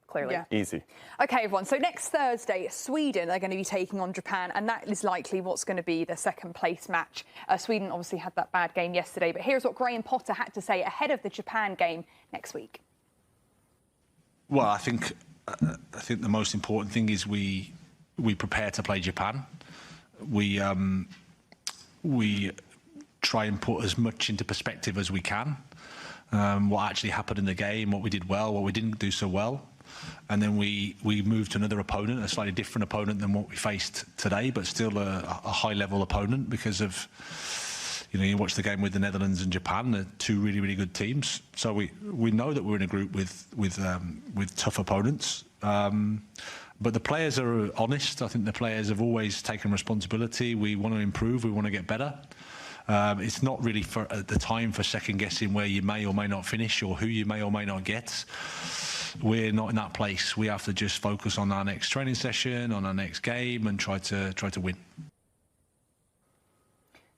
clearly. Yeah. Easy. Okay, everyone. So next Thursday, Sweden are going to be taking on Japan, and that is likely what's going to be the second place match. Sweden obviously had that bad game yesterday, but here's what Graham Potter had to say ahead of the Japan game next week. Well, I think the most important thing is we prepare to play Japan. We try and put as much into perspective as we can. What actually happened in the game, what we did well, what we didn't do so well. And then we moved to another opponent, a slightly different opponent than what we faced today, but still a high-level opponent because of, you watch the game with the Netherlands and Japan, they're two really, really good teams. So we know that we're in a group with tough opponents. But the players are honest. I think the players have always taken responsibility. We want to improve. We want to get better. It's not really at the time for second-guessing where you may or may not finish or who you may or may not get. We're not in that place. We have to just focus on our next training session, on our next game, and try to win.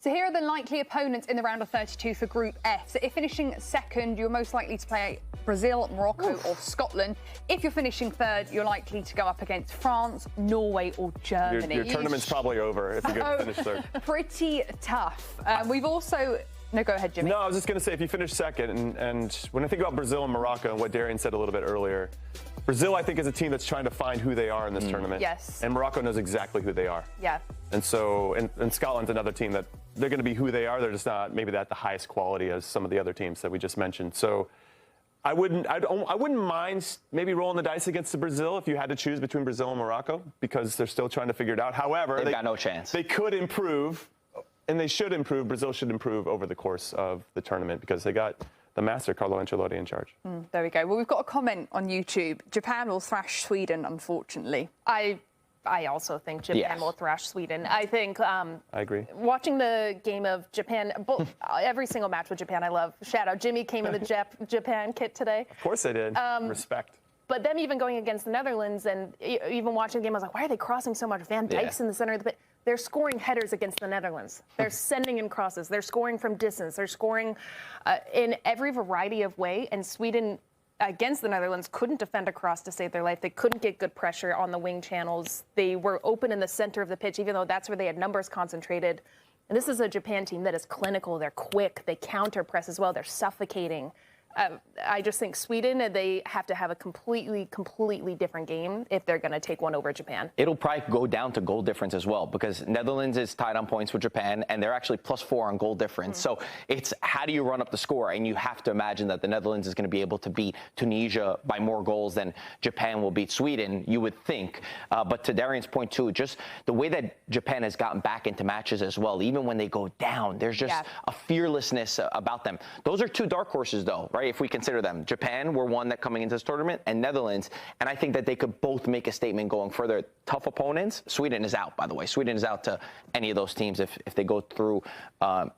So here are the likely opponents in the round of 32 for Group F. So if finishing second, you're most likely to play Brazil, Morocco or Scotland. If you're finishing third, you're likely to go up against France, Norway or Germany. Your tournament's probably over if you finish third. Pretty tough. We've also... No, go ahead, Jimmy. No, I was just going to say, if you finish second, and when I think about Brazil and Morocco and what Darian said a little bit earlier, Brazil, I think, is a team that's trying to find who they are in this tournament. Yes. And Morocco knows exactly who they are. Yeah. And so, and Scotland's another team that they're going to be who they are. They're just not maybe at the highest quality as some of the other teams that we just mentioned. So I wouldn't mind maybe rolling the dice against the Brazil if you had to choose between Brazil and Morocco because they're still trying to figure it out. However, They've got no chance. They could improve. And they should improve. Brazil should improve over the course of the tournament because they got the master, Carlo Ancelotti, in charge. There we go. Well, we've got a comment on YouTube. Japan will thrash Sweden, unfortunately. I also think Japan will thrash Sweden. I think... I agree. Watching the game of Japan, every single match with Japan I love. Shout out, Jimmy came in the Japan kit today. Of course I did. Respect. But them even going against the Netherlands and even watching the game, I was like, why are they crossing so much? Van Dijk's in the center of the pit. They're scoring headers against the Netherlands. They're sending in crosses. They're scoring from distance. They're scoring in every variety of way. And Sweden, against the Netherlands, couldn't defend a cross to save their life. They couldn't get good pressure on the wing channels. They were open in the center of the pitch, even though that's where they had numbers concentrated. And this is a Japan team that is clinical. They're quick. They counter press as well. They're suffocating. I just think Sweden, they have to have a completely different game if they're going to take one over Japan. It'll probably go down to goal difference as well because Netherlands is tied on points with Japan, and they're actually +4 on goal difference. So it's how do you run up the score? And you have to imagine that the Netherlands is going to be able to beat Tunisia by more goals than Japan will beat Sweden, you would think. But to Darian's point, too, just the way that Japan has gotten back into matches as well, even when they go down, there's just a fearlessness about them. Those are two dark horses, though, right? If we consider them. Japan were one that coming into this tournament, and Netherlands. And I think that they could both make a statement going further. Tough opponents. Sweden is out, by the way. Sweden is out to any of those teams if they go through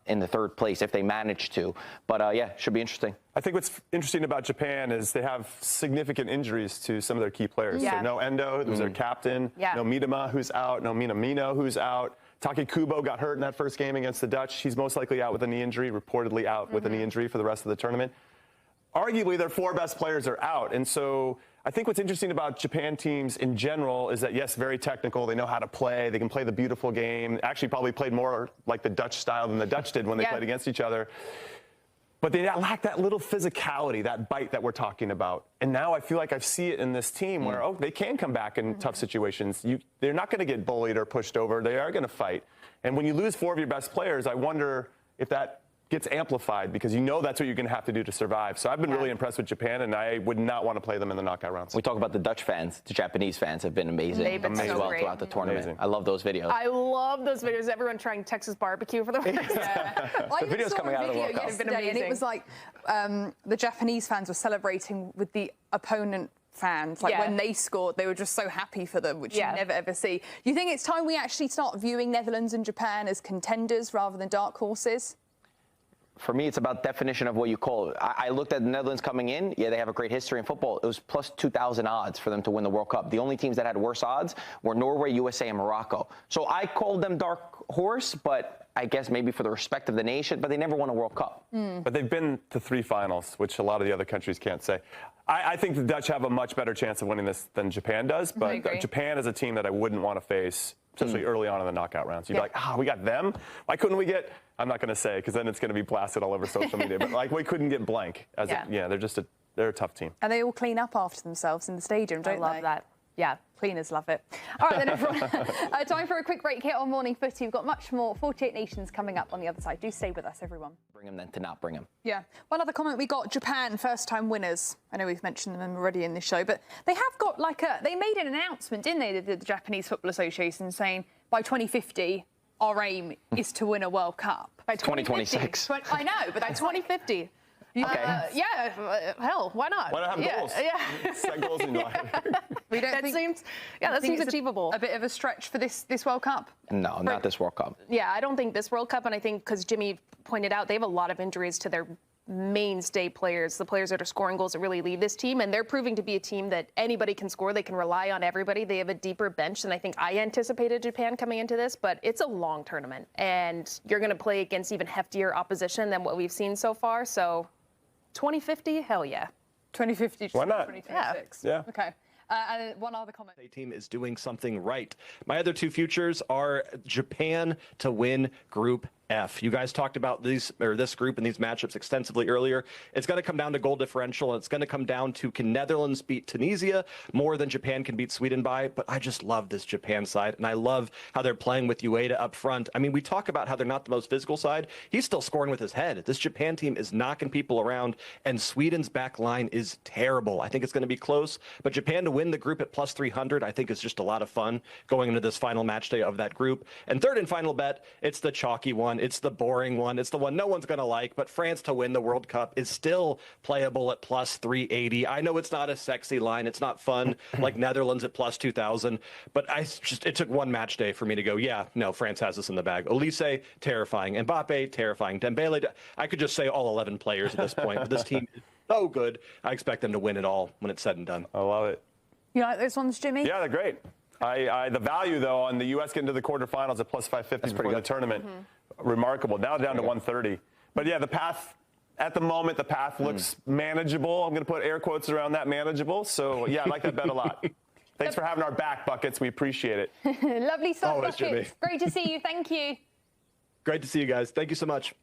in the third place, if they manage to. But, yeah, should be interesting. I think what's interesting about Japan is they have significant injuries to some of their key players. So no Endo, who's their captain. No Miedema, who's out. No Minamino, who's out. Taki Kubo got hurt in that first game against the Dutch. He's most likely out with a knee injury, reportedly out with a knee injury for the rest of the tournament. Arguably, their 4 best players are out. And so I think what's interesting about Japan teams in general is that, yes, very technical. They know how to play. They can play the beautiful game. Actually, probably played more like the Dutch style than the Dutch did when they played against each other. But they lack that little physicality, that bite that we're talking about. And now I feel like I see it in this team where, they can come back in tough situations. They're not going to get bullied or pushed over. They are going to fight. And when you lose 4 of your best players, I wonder if that gets amplified because you know that's what you're going to have to do to survive. So I've been really impressed with Japan, and I would not want to play them in the knockout rounds. We talk about the Dutch fans. The Japanese fans have been amazing. They've been so great throughout the tournament. I love those videos. I love those videos. Everyone trying Texas barbecue for the first time. The videos coming out of the World Cup. Yesterday, and it was like the Japanese fans were celebrating with the opponent fans. Like when they scored, they were just so happy for them, which you never ever see. You think it's time we actually start viewing Netherlands and Japan as contenders rather than dark horses? For me, it's about definition of what you call it. I looked at the Netherlands coming in. Yeah, they have a great history in football. It was plus 2,000 odds for them to win the World Cup. The only teams that had worse odds were Norway, USA, and Morocco. So I called them dark horse, but I guess maybe for the respect of the nation, but they never won a World Cup. But they've been to 3 finals, which a lot of the other countries can't say. I think the Dutch have a much better chance of winning this than Japan does, but Japan is a team that I wouldn't want to face, especially early on in the knockout rounds. You'd be like, we got them? Why couldn't we get, I'm not going to say because then it's going to be blasted all over social media, but like we couldn't get blank. They're a tough team. And they all clean up after themselves in the stadium, don't they? I love that. Yeah, cleaners love it. All right, then, everyone. Time for a quick break here on Morning Footy. We've got much more 48 Nations coming up on the other side. Do stay with us, everyone. Bring them then to not bring them. Yeah. One other comment we got, Japan, first-time winners. I know we've mentioned them already in this show, but they have got they made an announcement, didn't they, the Japanese Football Association, saying by 2050, our aim is to win a World Cup. By 2026. I know, but by 2050. Okay. Hell, why not? Why not have goals? Yeah. Set goals in life. That seems achievable. A bit of a stretch for this World Cup? No, not this World Cup. Yeah, I don't think this World Cup, and I think because Jimmy pointed out, they have a lot of injuries to their mainstay players, the players that are scoring goals that really lead this team, and they're proving to be a team that anybody can score. They can rely on everybody. They have a deeper bench than I think I anticipated Japan coming into this, but it's a long tournament, and you're going to play against even heftier opposition than what we've seen so far, so 2050, hell yeah. 2050. Why not? 2026. Yeah. Okay. And one other comment. The team is doing something right. My other 2 futures are Japan to win Group F. You guys talked about this group and these matchups extensively earlier. It's going to come down to goal differential, and it's going to come down to can Netherlands beat Tunisia more than Japan can beat Sweden by. But I just love this Japan side, and I love how they're playing with Ueda up front. I mean, we talk about how they're not the most physical side. He's still scoring with his head. This Japan team is knocking people around, and Sweden's back line is terrible. I think it's going to be close, but Japan to win the group at plus 300, I think is just a lot of fun going into this final match day of that group. And third and final bet, it's the chalky one. It's the boring one. It's the one no one's going to like, but France to win the World Cup is still playable at plus 380. I know it's not a sexy line. It's not fun like Netherlands at plus 2,000, but it took one match day for me to go, yeah, no, France has this in the bag. Olise, terrifying. Mbappe, terrifying. Dembele, I could just say all 11 players at this point, but this team is so good. I expect them to win it all when it's said and done. I love it. You like those ones, Jimmy? Yeah, they're great. The value, though, on the U.S. getting to the quarterfinals at plus 550 before the tournament, remarkable. Now down to 130. But, yeah, the path, at the moment, the path looks manageable. I'm going to put air quotes around that, manageable. So, yeah, I like that bet a lot. Thanks for having our back, Buckets. We appreciate it. Lovely stuff, Always, Buckets. Jimmy. Great to see you. Thank you. Great to see you guys. Thank you so much.